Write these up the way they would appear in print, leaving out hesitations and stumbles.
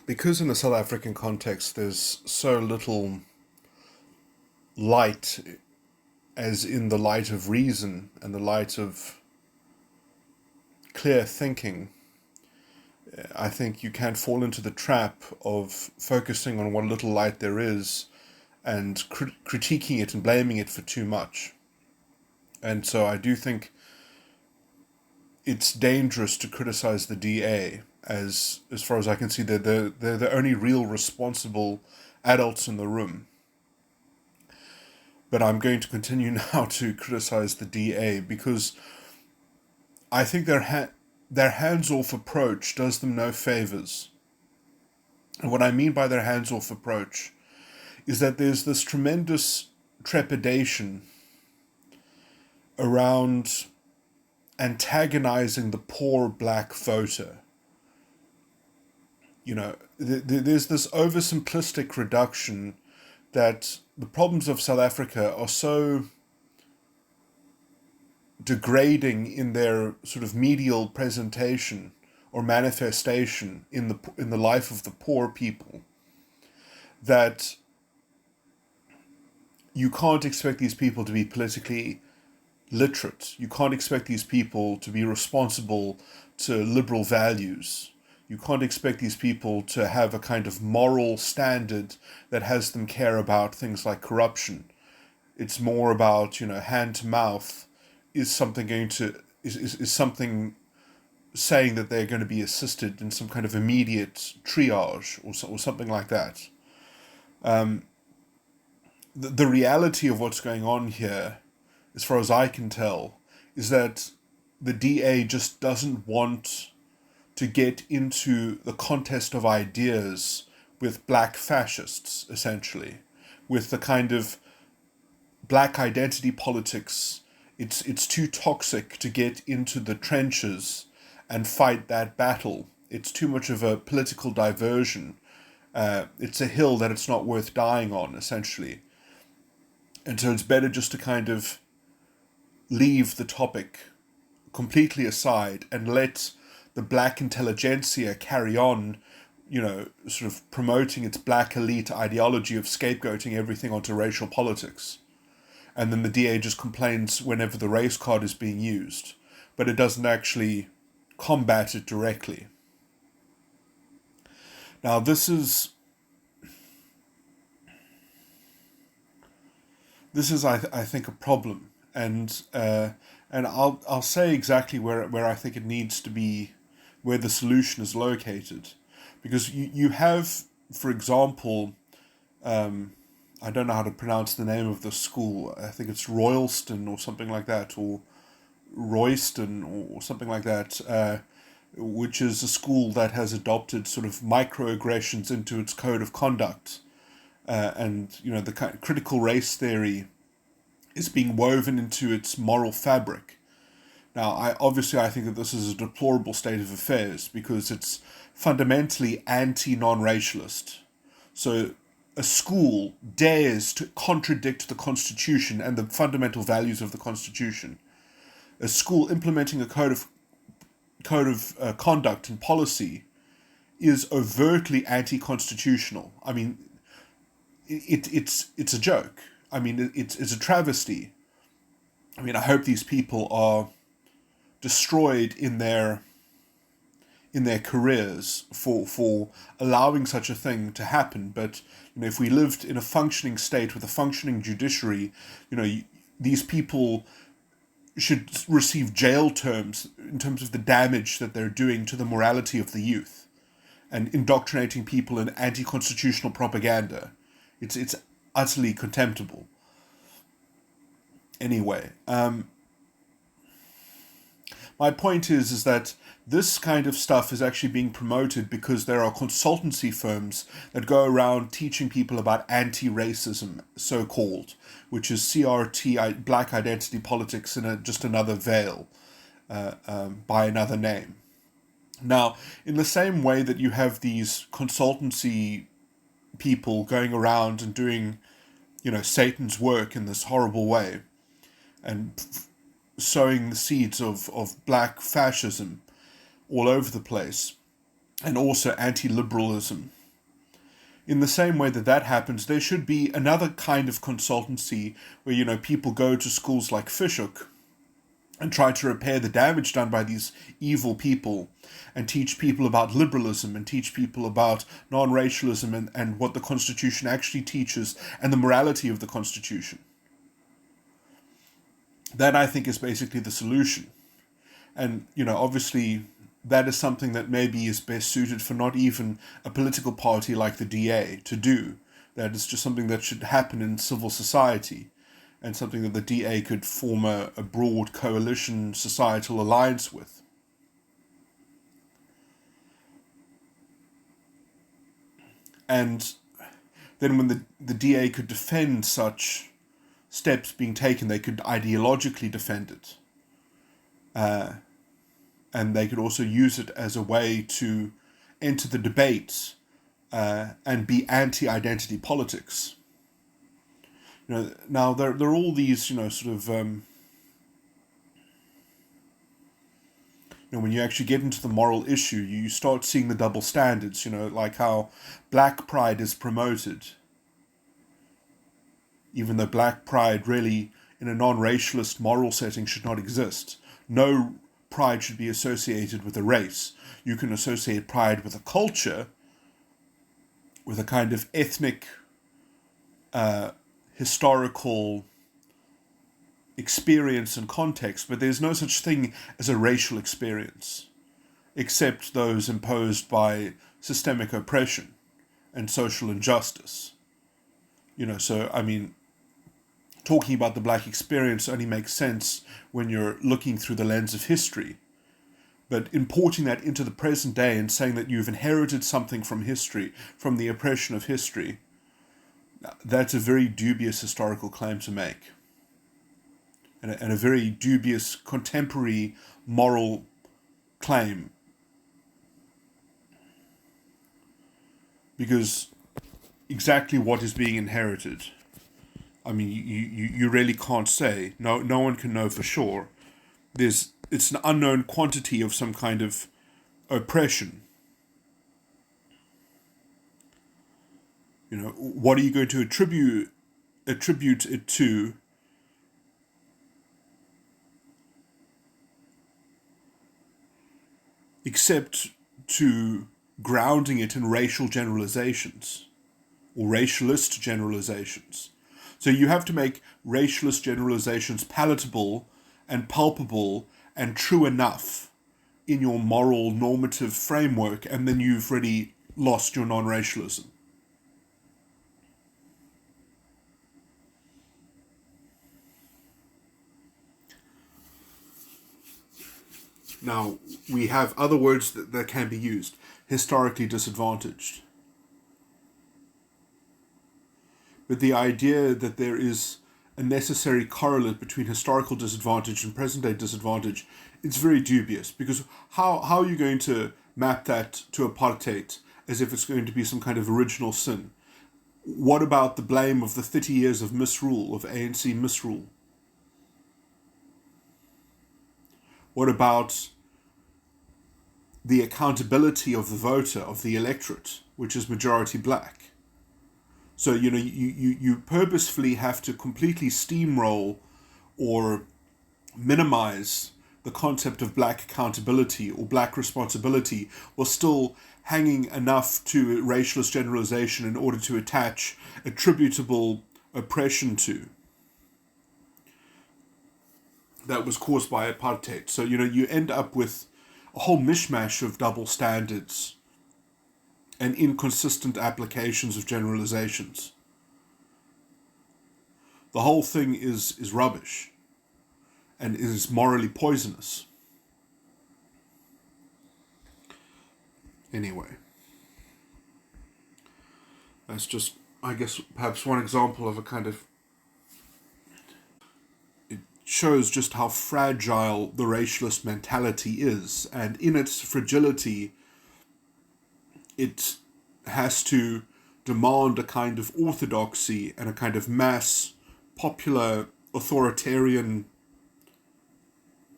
Because in the South African context there's so little light, as in the light of reason and the light of clear thinking, I think you can fall into the trap of focusing on what little light there is and critiquing it and blaming it for too much. And so I do think it's dangerous to criticize the DA, as far as I can see, they're the only real responsible adults in the room. But I'm going to continue now to criticize the DA because I think their hands-off approach does them no favors. And what I mean by their hands-off approach is that there's this tremendous trepidation around antagonizing the poor black voter. You know, there's this oversimplistic reduction that the problems of South Africa are so degrading in their sort of medial presentation or manifestation in the life of the poor people that you can't expect these people to be politically literate. You can't expect these people to be responsible to liberal values. You can't expect these people to have a kind of moral standard that has them care about things like corruption. It's more about, hand to mouth. Is something saying that they're going to be assisted in some kind of immediate triage or something like that. The reality of what's going on here, as far as I can tell, is that the DA just doesn't want to get into the contest of ideas with black fascists, essentially, with the kind of black identity politics. It's too toxic to get into the trenches and fight that battle. It's too much of a political diversion. It's a hill that it's not worth dying on, essentially. And so it's better just to kind of leave the topic completely aside and let the black intelligentsia carry on, sort of promoting its black elite ideology of scapegoating everything onto racial politics. And then the DA just complains whenever the race card is being used, but it doesn't actually combat it directly. Now, this is I think a problem, and I'll say exactly where I think it needs to be, where the solution is located, because you have, for example, I don't know how to pronounce the name of the school. I think it's Royalston or something like that, or Royston or something like that, which is a school that has adopted sort of microaggressions into its code of conduct. And, the kind of critical race theory is being woven into its moral fabric. Now, I think that this is a deplorable state of affairs because it's fundamentally anti-non-racialist. So a school dares to contradict the Constitution and the fundamental values of the Constitution. A school implementing a code of conduct and policy is overtly anti-constitutional. I mean, it's a joke. I mean, it's a travesty. I mean, I hope these people are destroyed in their careers for allowing such a thing to happen. But if we lived in a functioning state with a functioning judiciary, these people should receive jail terms in terms of the damage that they're doing to the morality of the youth and indoctrinating people in anti-constitutional propaganda. It's utterly contemptible. Anyway, my point is that this kind of stuff is actually being promoted because there are consultancy firms that go around teaching people about anti-racism, so-called, which is CRT, black identity politics, in just another veil, by another name. Now, in the same way that you have these consultancy people going around and doing, Satan's work in this horrible way, and sowing the seeds of black fascism all over the place, and also anti-liberalism. In the same way that that happens, there should be another kind of consultancy where, people go to schools like Fishhook and try to repair the damage done by these evil people and teach people about liberalism and teach people about non-racialism and what the Constitution actually teaches and the morality of the Constitution. That, I think, is basically the solution. And, obviously, that is something that maybe is best suited for not even a political party like the DA to do. That is just something that should happen in civil society, and something that the DA could form a broad coalition societal alliance with. And then when the DA could defend such steps being taken, they could ideologically defend it. And they could also use it as a way to enter the debates and be anti-identity politics. Now there are all these, when you actually get into the moral issue, you start seeing the double standards, like how black pride is promoted, even though black pride really, in a non-racialist moral setting, should not exist. No pride should be associated with a race. You can associate pride with a culture, with a kind of ethnic, historical experience and context, but there's no such thing as a racial experience, except those imposed by systemic oppression and social injustice. Talking about the black experience only makes sense when you're looking through the lens of history. But importing that into the present day and saying that you've inherited something from history, from the oppression of history, that's a very dubious historical claim to make. And a very dubious contemporary moral claim. Because exactly what is being inherited, you really can't say. No one can know for sure. It's an unknown quantity of some kind of oppression. What are you going to attribute it to? Except to grounding it in racial generalizations or racialist generalizations. So you have to make racialist generalizations palatable and palpable and true enough in your moral normative framework, and then you've really lost your non-racialism. Now, we have other words that can be used. Historically disadvantaged. But the idea that there is a necessary correlate between historical disadvantage and present-day disadvantage, it's very dubious. Because how are you going to map that to apartheid as if it's going to be some kind of original sin? What about the blame of the 30 years of misrule, of ANC misrule? What about the accountability of the voter, of the electorate, which is majority black? So, you purposefully have to completely steamroll or minimize the concept of black accountability or black responsibility, while still hanging enough to racialist generalization in order to attach attributable oppression to that was caused by apartheid. So, you end up with a whole mishmash of double standards and inconsistent applications of generalizations. The whole thing is rubbish and is morally poisonous. Anyway, that's just, I guess, perhaps one example of a kind of... It shows just how fragile the racialist mentality is, and in its fragility, it has to demand a kind of orthodoxy and a kind of mass, popular, authoritarian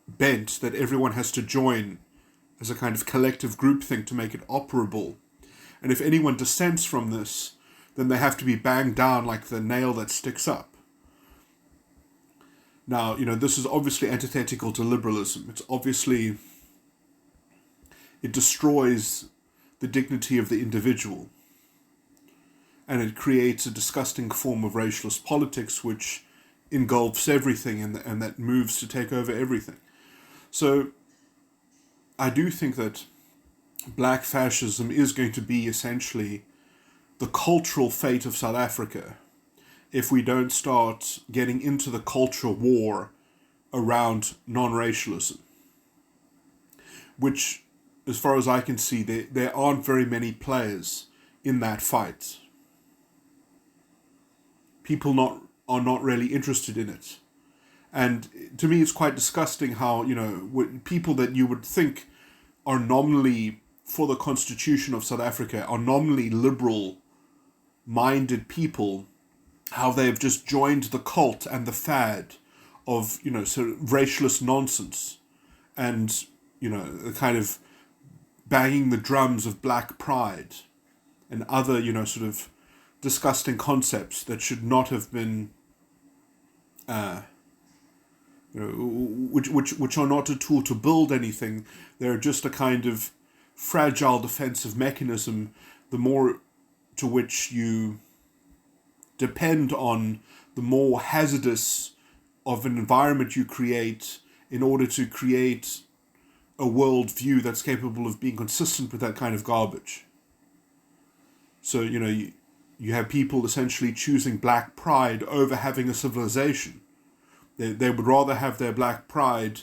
bent that everyone has to join as a kind of collective groupthink to make it operable. And if anyone dissents from this, then they have to be banged down like the nail that sticks up. Now, this is obviously antithetical to liberalism. It destroys the dignity of the individual. And it creates a disgusting form of racialist politics which engulfs everything and that moves to take over everything. So I do think that black fascism is going to be essentially the cultural fate of South Africa if we don't start getting into the culture war around non-racialism, which, as far as I can see, there aren't very many players in that fight. People are not really interested in it. And to me, it's quite disgusting how, people that you would think are nominally for the Constitution of South Africa, are nominally liberal-minded people, how they've just joined the cult and the fad of, sort of racialist nonsense and, the kind of banging the drums of black pride and other, sort of disgusting concepts that should not have been, which are not a tool to build anything. They're just a kind of fragile defensive mechanism, the more to which you depend on, the more hazardous of an environment you create in order to create a worldview that's capable of being consistent with that kind of garbage. So, you have people essentially choosing black pride over having a civilization. They would rather have their black pride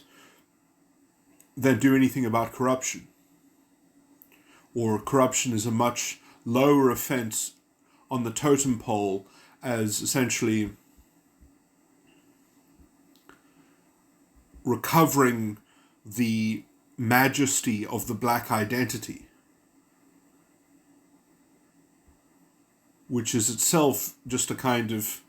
than do anything about corruption. Or corruption is a much lower offense on the totem pole as essentially recovering the majesty of the black identity, which is itself just a kind of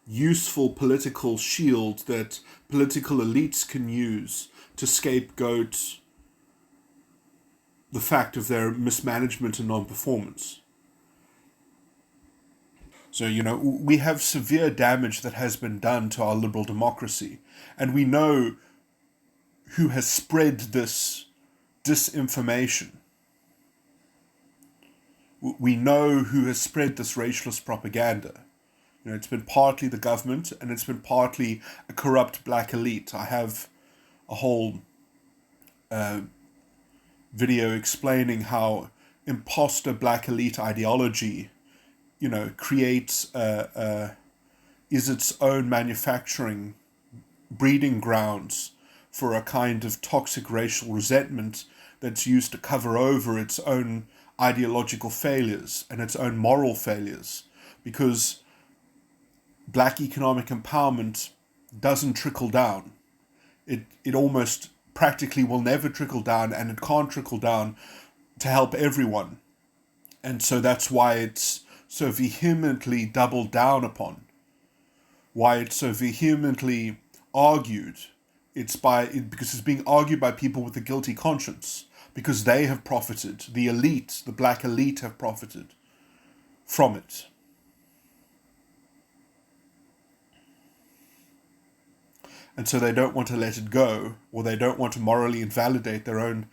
useful political shield that political elites can use to scapegoat the fact of their mismanagement and non-performance. So, we have severe damage that has been done to our liberal democracy, and we know who has spread this disinformation. We know who has spread this racialist propaganda. It's been partly the government, and it's been partly a corrupt black elite. I have a whole video explaining how imposter black elite ideology, creates is its own manufacturing breeding grounds for a kind of toxic racial resentment that's used to cover over its own ideological failures and its own moral failures, because black economic empowerment doesn't trickle down. It almost practically will never trickle down, and it can't trickle down to help everyone. And so that's why it's so vehemently doubled down upon, why it's so vehemently argued. Because it's being argued by people with a guilty conscience, because they have profited, the elite, the black elite have profited from it. And so they don't want to let it go, or they don't want to morally invalidate their own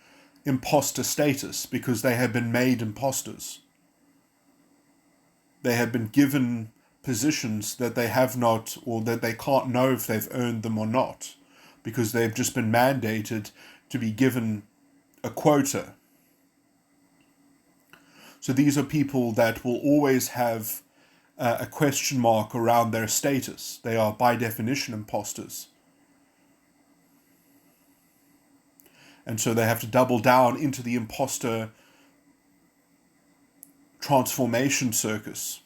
imposter status, because they have been made imposters. They have been given positions that they have not, or that they can't know if they've earned them or not, because they've just been mandated to be given a quota. So these are people that will always have a question mark around their status. They are by definition imposters. And so they have to double down into the imposter transformation circus.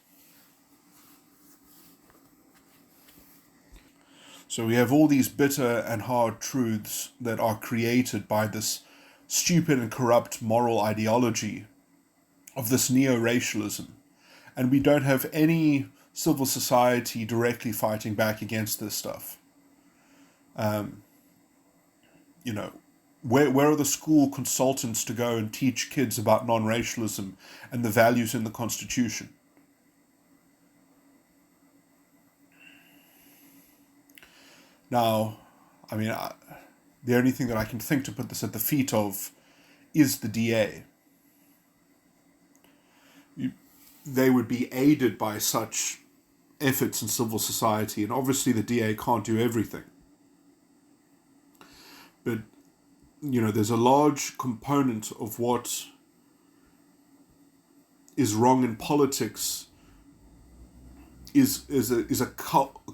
So we have all these bitter and hard truths that are created by this stupid and corrupt moral ideology of this neo-racialism. And we don't have any civil society directly fighting back against this stuff. where are the school consultants to go and teach kids about non-racialism and the values in the Constitution? Now, I mean, the only thing that I can think to put this at the feet of is the DA. They would be aided by such efforts in civil society, and obviously the DA can't do everything. But, there's a large component of what is wrong in politics is a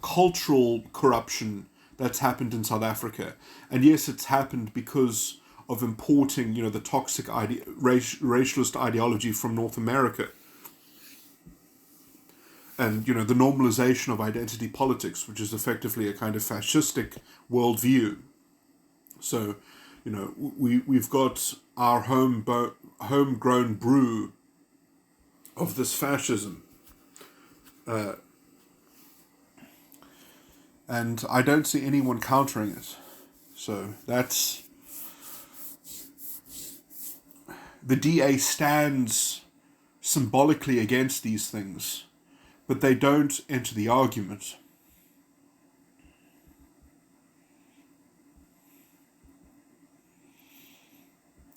cultural corruption that's happened in South Africa. And yes, it's happened because of importing, the toxic racialist ideology from North America. And, the normalization of identity politics, which is effectively a kind of fascistic worldview. So, we've got our homegrown brew of this fascism. And I don't see anyone countering it. So that's... The DA stands symbolically against these things, but they don't enter the argument.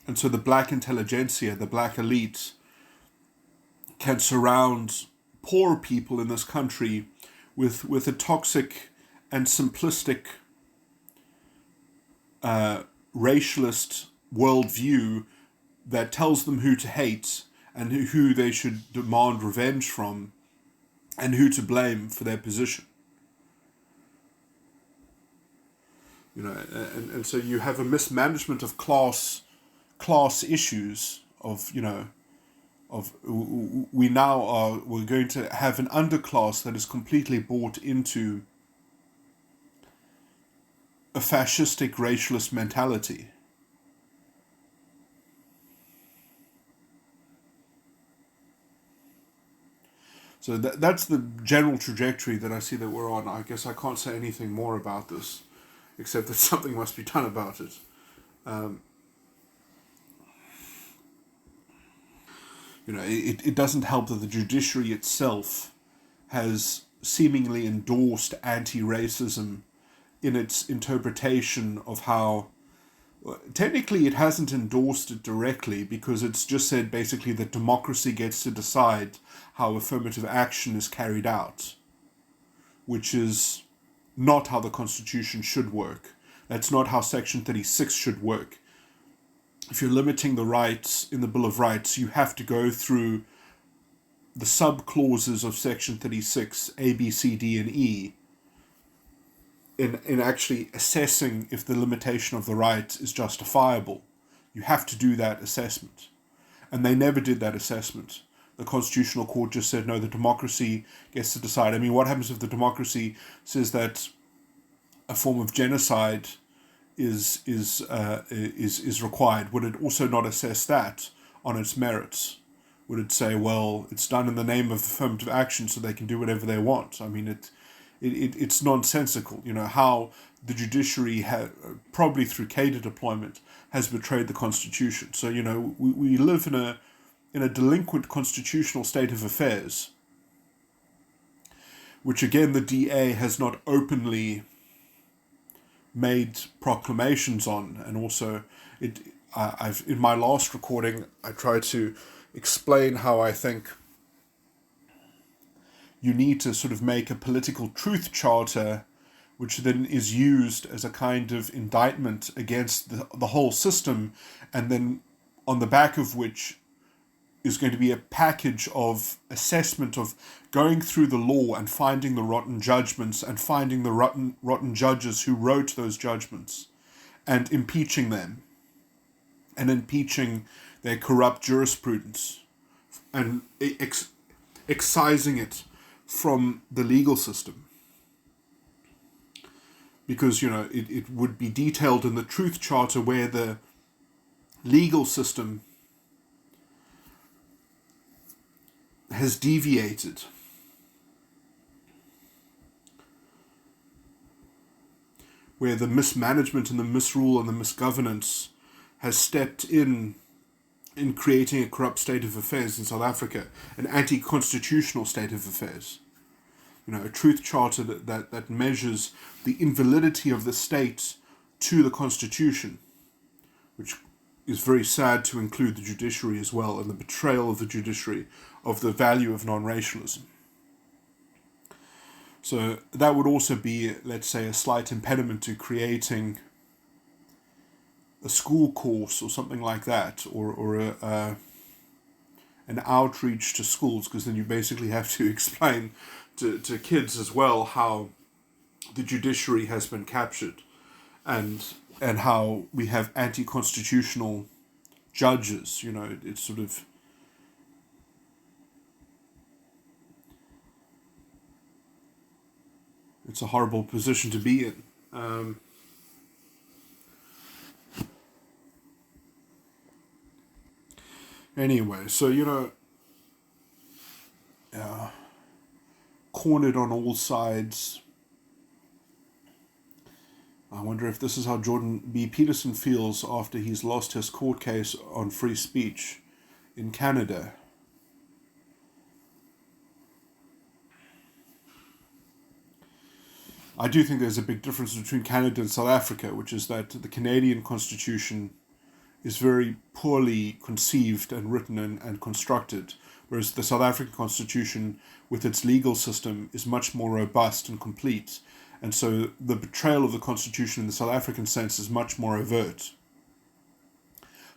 And so the black intelligentsia, the black elite, can surround poor people in this country with a toxic and simplistic racialist worldview that tells them who to hate and who they should demand revenge from and who to blame for their position. And so you have a mismanagement of class issues we're going to have an underclass that is completely bought into a fascistic racialist mentality. So that's the general trajectory that I see that we're on. I guess I can't say anything more about this, except that something must be done about it. It doesn't help that the judiciary itself has seemingly endorsed anti-racism in its interpretation of how... Technically, it hasn't endorsed it directly because it's just said basically that democracy gets to decide how affirmative action is carried out, which is not how the Constitution should work. That's not how Section 36 should work. If you're limiting the rights in the Bill of Rights, you have to go through the sub-clauses of Section 36, A, B, C, D, and E, in actually assessing if the limitation of the right is justifiable. You have to do that assessment. And they never did that assessment. The Constitutional Court just said, no, the democracy gets to decide. I mean, what happens if the democracy says that a form of genocide is required? Would it also not assess that on its merits? Would it say, well, it's done in the name of affirmative action so they can do whatever they want? I mean, it's nonsensical, how the judiciary, probably through cadre deployment, has betrayed the Constitution. So, we live in a delinquent constitutional state of affairs, which again the DA has not openly made proclamations on. And also, I've in my last recording, I tried to explain how I think you need to sort of make a political truth charter, which then is used as a kind of indictment against the whole system, and then on the back of which is going to be a package of assessment of going through the law and finding the rotten judgments and finding the rotten judges who wrote those judgments and impeaching them and impeaching their corrupt jurisprudence and excising it from the legal system. Because, it would be detailed in the Truth Charter where the legal system has deviated. Where the mismanagement and the misrule and the misgovernance has stepped in creating a corrupt state of affairs in South Africa, an anti-constitutional state of affairs. A truth charter that measures the invalidity of the state to the constitution, which is very sad to include the judiciary as well, and the betrayal of the judiciary of the value of non-racialism. So that would also be, let's say, a slight impediment to creating a school course or something like that, or an outreach to schools, because then you basically have to explain to kids as well how the judiciary has been captured, and how we have anti-constitutional judges. It's sort of it's a horrible position to be in. Anyway, so cornered on all sides. I wonder if this is how Jordan B. Peterson feels after he's lost his court case on free speech in Canada. I do think there's a big difference between Canada and South Africa, which is that the Canadian Constitution is very poorly conceived and written and constructed, whereas the South African Constitution, with its legal system, is much more robust and complete. And so the betrayal of the Constitution in the South African sense is much more overt.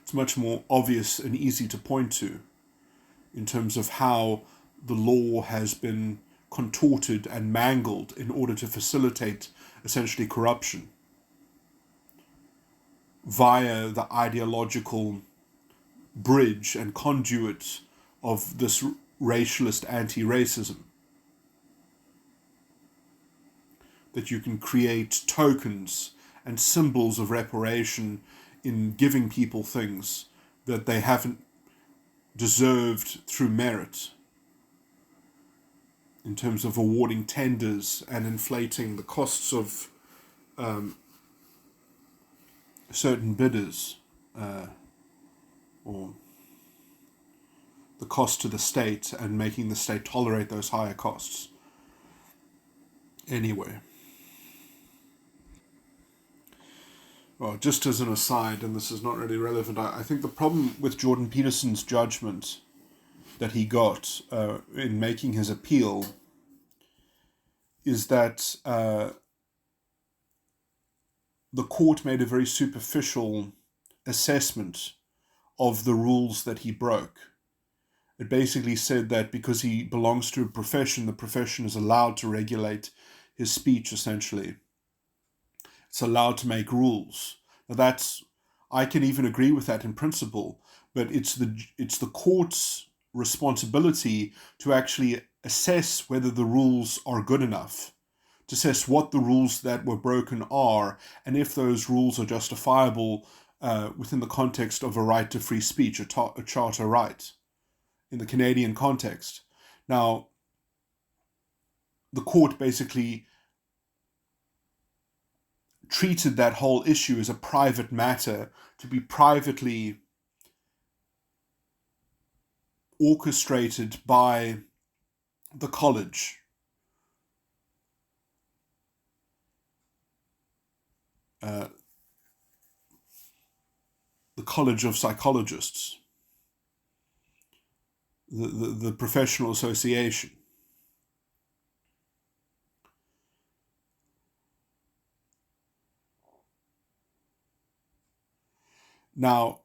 It's much more obvious and easy to point to in terms of how the law has been contorted and mangled in order to facilitate essentially corruption via the ideological bridge and conduit of this racialist anti-racism. That you can create tokens and symbols of reparation in giving people things that they haven't deserved through merit, in terms of awarding tenders and inflating the costs of certain bidders, or the cost to the state, and making the state tolerate those higher costs. Anyway. Well, just as an aside, and this is not really relevant, I think the problem with Jordan Peterson's judgment that he got in making his appeal is that the court made a very superficial assessment of the rules that he broke. It basically said that because he belongs to a profession, the profession is allowed to regulate his speech, essentially. It's allowed to make rules. Now I can even agree with that in principle, but it's the court's responsibility to actually assess whether the rules are good enough, to assess what the rules that were broken are, and if those rules are justifiable within the context of a right to free speech, a charter right, in the Canadian context. Now, the court basically treated that whole issue as a private matter to be privately orchestrated by the college. The College of Psychologists, the professional association. Now,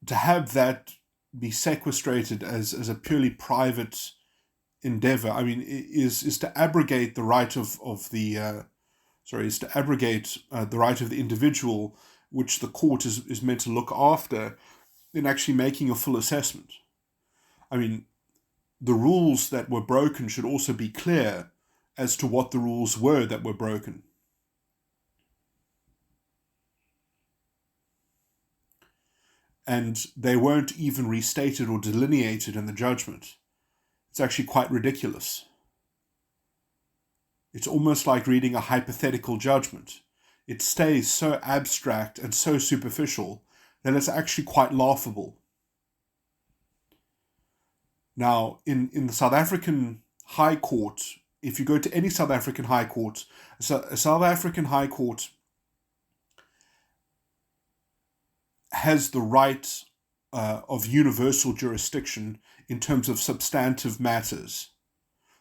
to have that be sequestrated as a purely private endeavor, I mean, is to abrogate the right of the right of the individual, which the court is meant to look after, in actually making a full assessment. I mean, the rules that were broken should also be clear as to what the rules were that were broken. And they weren't even restated or delineated in the judgment. It's actually quite ridiculous. It's almost like reading a hypothetical judgment. It stays so abstract and so superficial then it's actually quite laughable. Now, in the South African High Court, if you go to any South African High Court, a South African High Court has the right of universal jurisdiction in terms of substantive matters.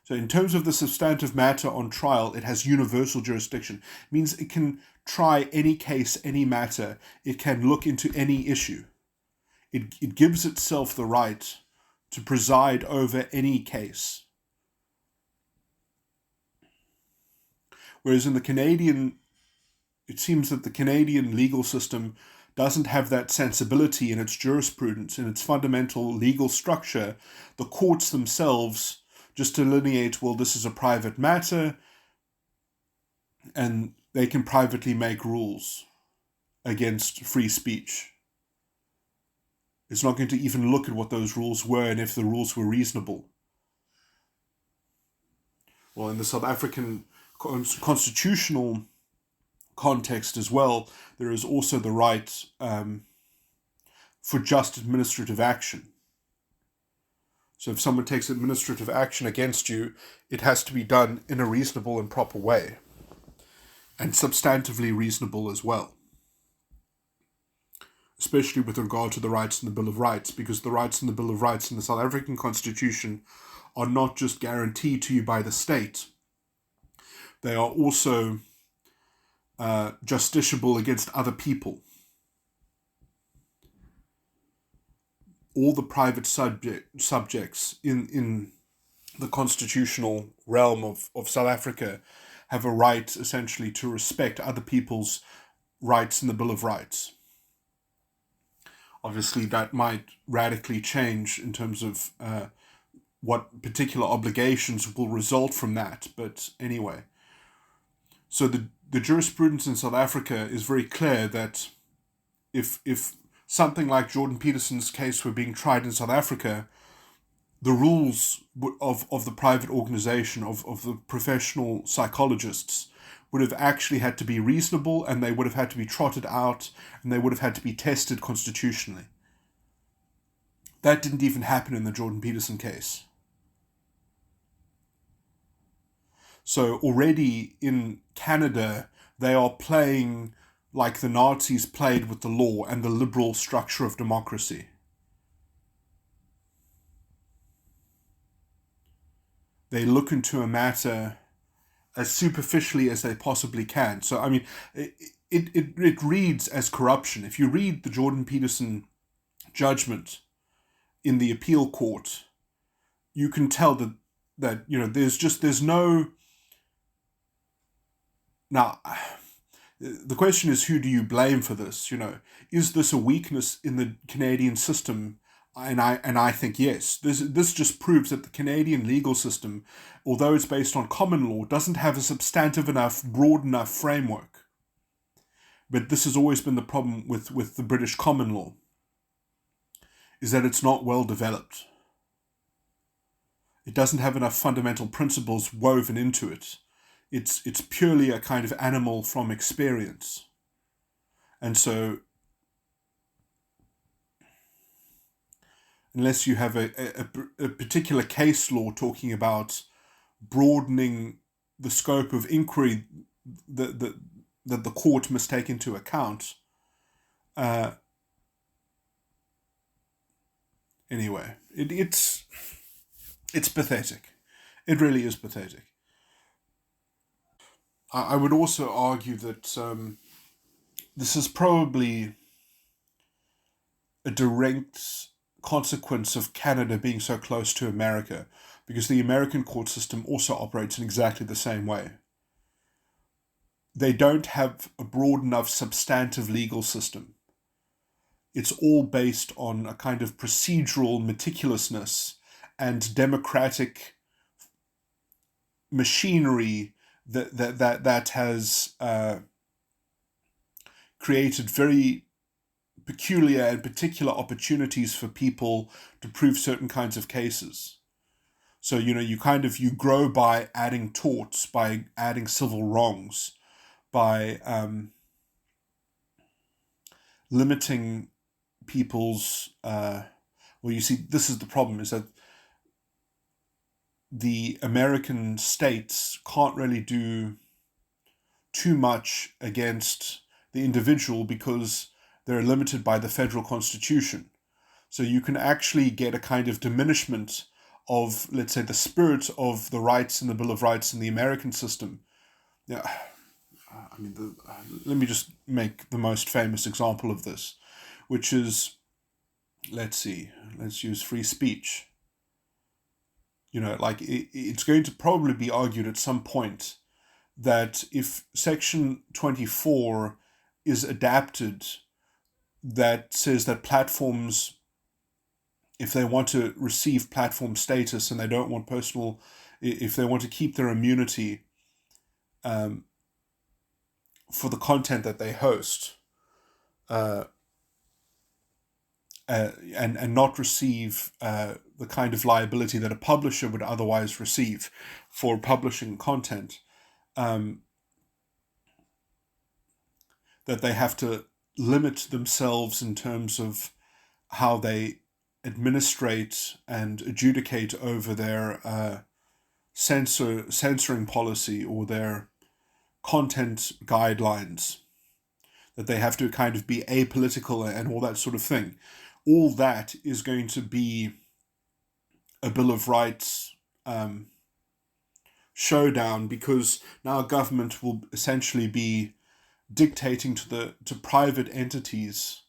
So in terms of the substantive matter on trial, it has universal jurisdiction. It means it can try any case, any matter. It can look into any issue. It gives itself the right to preside over any case. Whereas in the Canadian, it seems that the Canadian legal system doesn't have that sensibility in its jurisprudence, in its fundamental legal structure. The courts themselves just delineate, well, this is a private matter, and they can privately make rules against free speech. It's not going to even look at what those rules were and if the rules were reasonable. Well, in the South African constitutional context as well, there is also the right for just administrative action. So if someone takes administrative action against you, it has to be done in a reasonable and proper way, and substantively reasonable as well, especially with regard to the rights in the Bill of Rights, because the rights in the Bill of Rights in the South African Constitution are not just guaranteed to you by the state, they are also justiciable against other people. All the private subjects in the constitutional realm of South Africa have a right, essentially, to respect other people's rights in the Bill of Rights. Obviously, that might radically change in terms of what particular obligations will result from that. But anyway, so the jurisprudence in South Africa is very clear that if something like Jordan Peterson's case were being tried in South Africa, the rules of the private organization, of the professional psychologists, would have actually had to be reasonable, and they would have had to be trotted out, and they would have had to be tested constitutionally. That didn't even happen in the Jordan Peterson case. So already in Canada, they are playing like the Nazis played with the law and the liberal structure of democracy. They look into a matter as superficially as they possibly can. So, I mean, it reads as corruption. If you read the Jordan Peterson judgment in the appeal court, you can tell that you know, there's no... Now, the question is, who do you blame for this? You know, is this a weakness in the Canadian system? And I think yes. This just proves that the Canadian legal system, although it's based on common law, doesn't have a substantive enough, broad enough framework. But this has always been the problem with the British common law, is that it's not well developed. It doesn't have enough fundamental principles woven into it. It's purely a kind of animal from experience. And so, unless you have a particular case law talking about broadening the scope of inquiry that the court must take into account, anyway, it's pathetic. It really is pathetic. I would also argue that this is probably a direct consequence of Canada being so close to America, because the American court system also operates in exactly the same way. They don't have a broad enough substantive legal system. It's all based on a kind of procedural meticulousness and democratic machinery that has created very peculiar and particular opportunities for people to prove certain kinds of cases. So, you know, you grow by adding torts, by adding civil wrongs, by limiting people's, well, you see, this is the problem, is that the American states can't really do too much against the individual because they're limited by the federal constitution. So you can actually get a kind of diminishment of, let's say, the spirit of the rights in the Bill of Rights in the American system. Yeah, I mean, let me just make the most famous example of this, which is, let's use free speech. Like it's going to probably be argued at some point that if Section 24 is adapted, that says that platforms, if they want to receive platform status and they don't want if they want to keep their immunity for the content that they host, and not receive the kind of liability that a publisher would otherwise receive for publishing content, that they have to limit themselves in terms of how they administrate and adjudicate over their censoring policy or their content guidelines, that they have to kind of be apolitical and all that sort of thing. All that is going to be a Bill of Rights showdown, because now government will essentially be dictating to private entities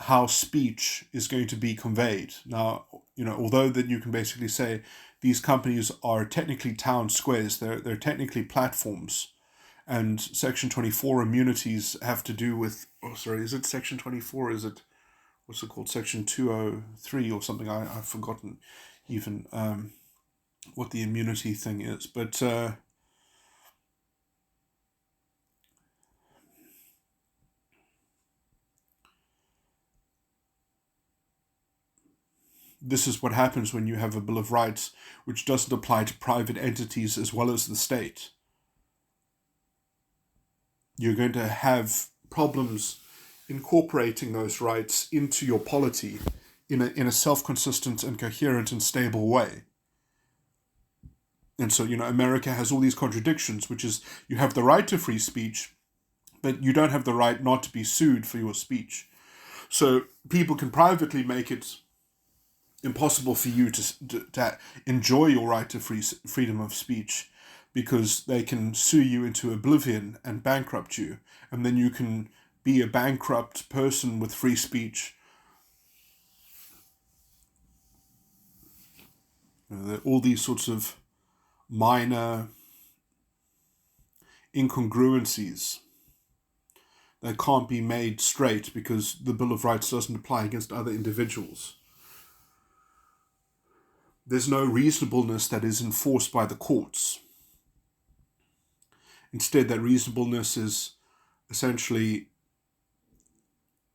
how speech is going to be conveyed. Now, although that you can basically say these companies are technically town squares, they're technically platforms, and Section 24 immunities have to do with, is it Section 24? Is it, what's it called? Section 203 or something? I've forgotten even what the immunity thing is. But this is what happens when you have a Bill of Rights which doesn't apply to private entities as well as the state. You're going to have problems incorporating those rights into your polity in a self-consistent and coherent and stable way. And so, America has all these contradictions, which is you have the right to free speech, but you don't have the right not to be sued for your speech. So people can privately make it impossible for you to enjoy your right to freedom of speech, because they can sue you into oblivion and bankrupt you, and then you can be a bankrupt person with free speech. All these sorts of minor incongruencies that can't be made straight because the Bill of Rights doesn't apply against other individuals. There's no reasonableness that is enforced by the courts. Instead, that reasonableness is essentially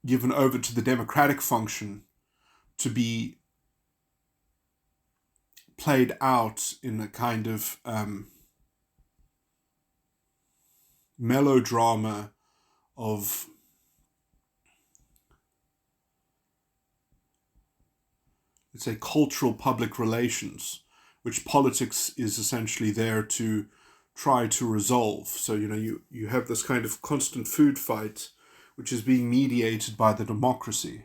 given over to the democratic function to be played out in a kind of melodrama of let's say cultural public relations, which politics is essentially there to try to resolve. So you have this kind of constant food fight which is being mediated by the democracy.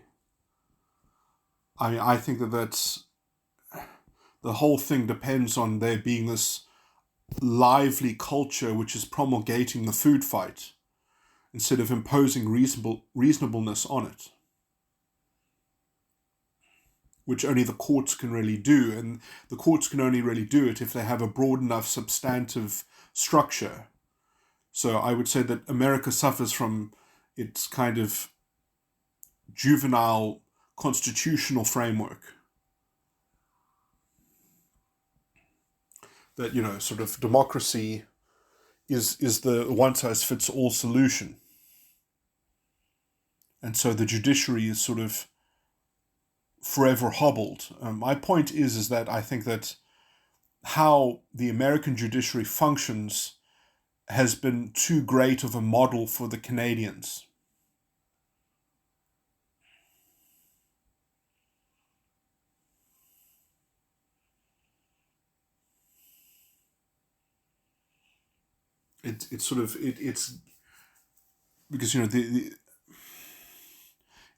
I think that's the whole thing depends on there being this lively culture which is promulgating the food fight instead of imposing reasonableness on it, which only the courts can really do. And the courts can only really do it if they have a broad enough substantive structure. So I would say that America suffers from its kind of juvenile constitutional framework. That, sort of democracy is the one-size-fits-all solution. And so the judiciary is sort of forever hobbled. My point is that I think that how the American judiciary functions has been too great of a model for the Canadians. it's because in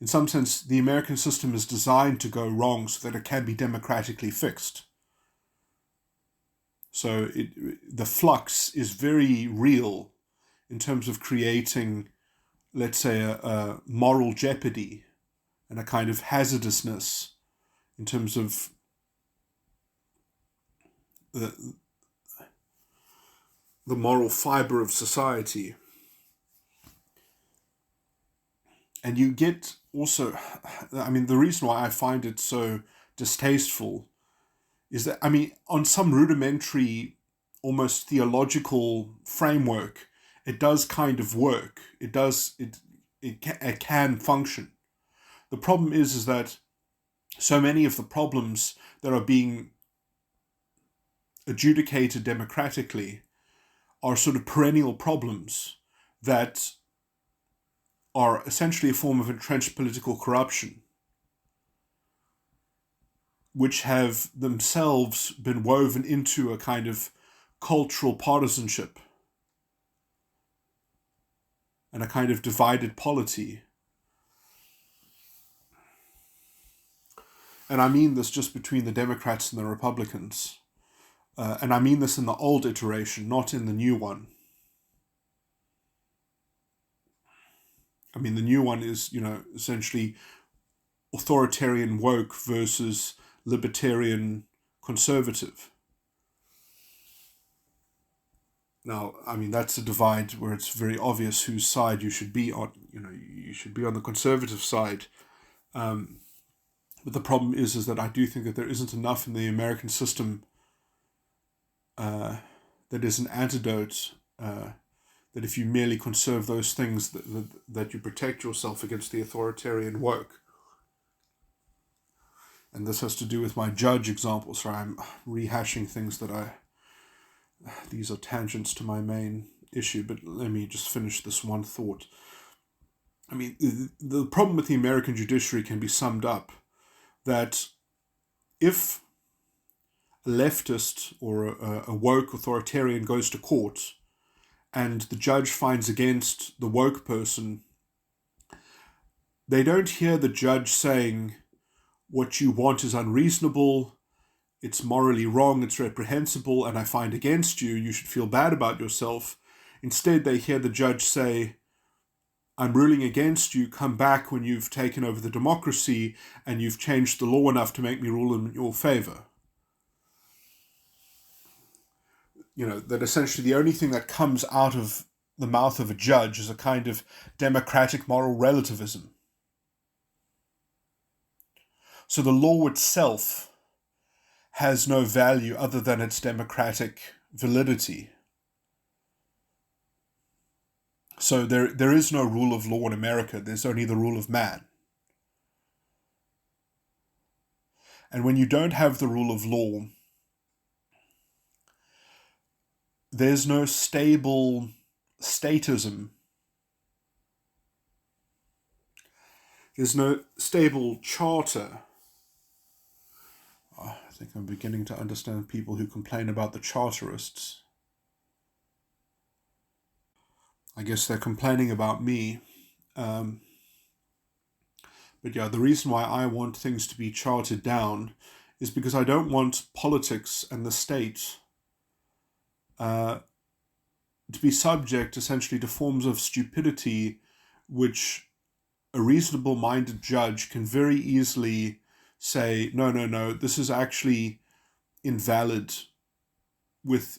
some sense the American system is designed to go wrong so that it can be democratically fixed. So the flux is very real in terms of creating, let's say, a moral jeopardy and a kind of hazardousness in terms of the moral fiber of society. And you get also, I mean, the reason why I find it so distasteful is that, I mean, on some rudimentary, almost theological framework, it does kind of work. It can function. The problem is that so many of the problems that are being adjudicated democratically are sort of perennial problems that are essentially a form of entrenched political corruption, which have themselves been woven into a kind of cultural partisanship and a kind of divided polity. And I mean this just between the Democrats and the Republicans. And I mean this in the old iteration, not in the new one. I mean, the new one is, essentially authoritarian woke versus libertarian conservative. Now, I mean, that's a divide where it's very obvious whose side you should be on. You should be on the conservative side. But the problem is that I do think that there isn't enough in the American system that is an antidote, that if you merely conserve those things, that you protect yourself against the authoritarian woke. And this has to do with my judge example. Sorry, I'm rehashing things these are tangents to my main issue, but let me just finish this one thought. I mean, the problem with the American judiciary can be summed up that if a leftist or a woke authoritarian goes to court and the judge finds against the woke person, they don't hear the judge saying, what you want is unreasonable, it's morally wrong, it's reprehensible, and I find against you, you should feel bad about yourself. Instead, they hear the judge say, I'm ruling against you, come back when you've taken over the democracy and you've changed the law enough to make me rule in your favor. That essentially the only thing that comes out of the mouth of a judge is a kind of democratic moral relativism. So the law itself has no value other than its democratic validity. So there is no rule of law in America. There's only the rule of man. And when you don't have the rule of law, there's no stable statism. There's no stable charter. I think I'm beginning to understand people who complain about the charterists. I guess they're complaining about me. But yeah, the reason why I want things to be charted down is because I don't want politics and the state to be subject essentially to forms of stupidity which a reasonable-minded judge can very easily say, no, this is actually invalid with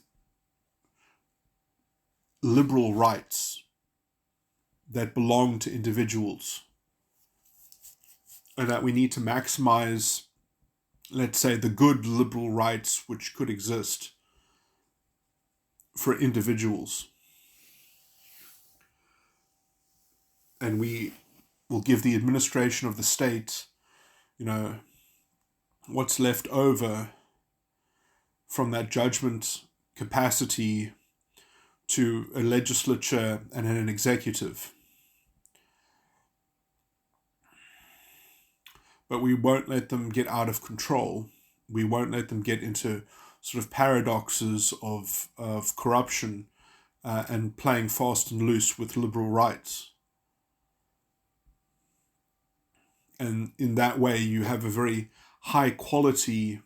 liberal rights that belong to individuals, and that we need to maximize, let's say, the good liberal rights which could exist for individuals. And we will give the administration of the state, what's left over from that judgment capacity to a legislature and an executive. But we won't let them get out of control. We won't let them get into sort of paradoxes of corruption and playing fast and loose with liberal rights. And in that way, you have a very high quality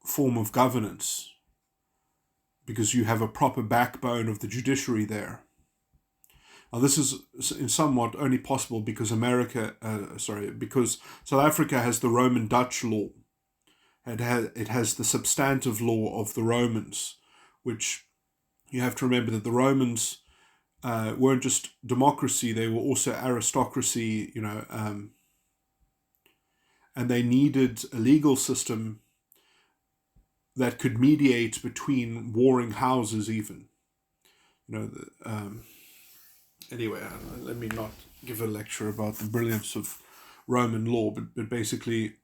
form of governance, because you have a proper backbone of the judiciary there. Now, this is in somewhat only possible because because South Africa has the Roman Dutch law. It has the substantive law of the Romans, which you have to remember that the Romans weren't just democracy; they were also aristocracy. And they needed a legal system that could mediate between warring houses, even. Anyway, let me not give a lecture about the brilliance of Roman law, but basically,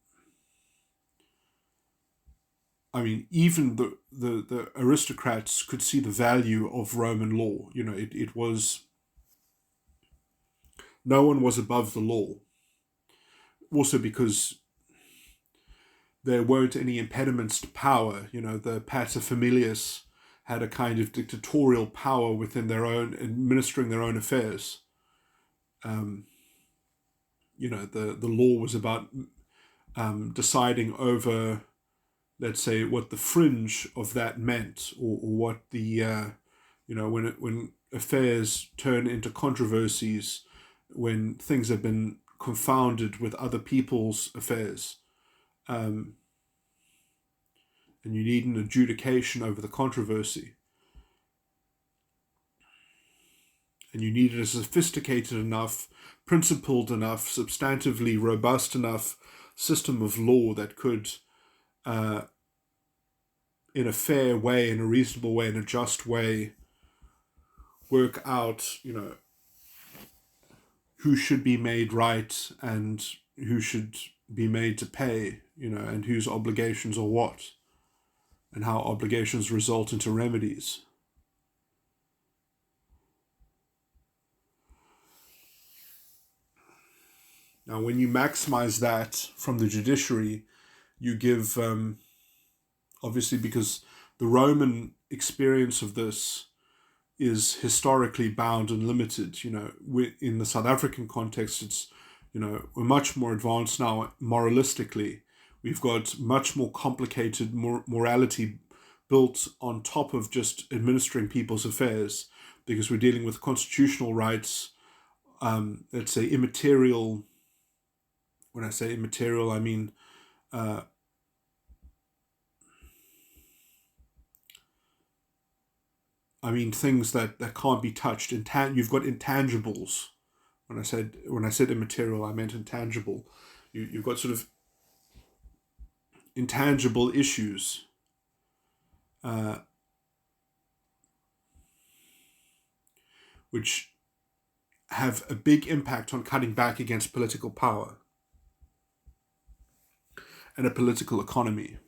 I mean, even the aristocrats could see the value of Roman law. It was, no one was above the law. Also because there weren't any impediments to power. The paterfamilias had a kind of dictatorial power within their own, administering their own affairs. The law was about deciding over, let's say, what the fringe of that meant, or what the when affairs turn into controversies, when things have been confounded with other people's affairs, and you need an adjudication over the controversy, and you need a sophisticated enough, principled enough, substantively robust enough system of law that could, in a fair way, in a reasonable way, in a just way, work out, who should be made right and who should be made to pay, and whose obligations are what, and how obligations result into remedies. Now, when you maximize that from the judiciary, you give, obviously, because the Roman experience of this is historically bound and limited. In the South African context, it's, we're much more advanced now moralistically. We've got much more complicated morality built on top of just administering people's affairs, because we're dealing with constitutional rights, let's say immaterial. When I say immaterial, I mean things that can't be touched. You've got intangibles. When I said immaterial, I meant intangible. You've got sort of intangible issues. Which have a big impact on cutting back against political power and a political economy.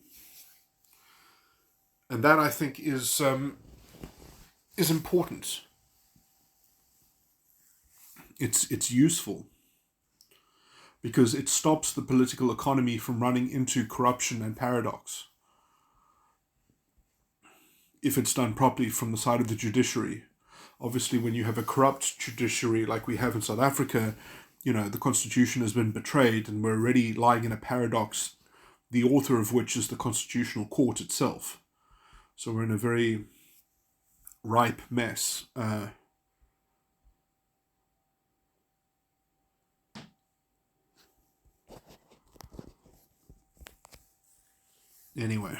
And that, I think, is important. It's useful because it stops the political economy from running into corruption and paradox, if it's done properly from the side of the judiciary. Obviously, when you have a corrupt judiciary like we have in South Africa, the Constitution has been betrayed and we're already lying in a paradox, the author of which is the Constitutional Court itself. So we're in a very ripe mess. Anyway.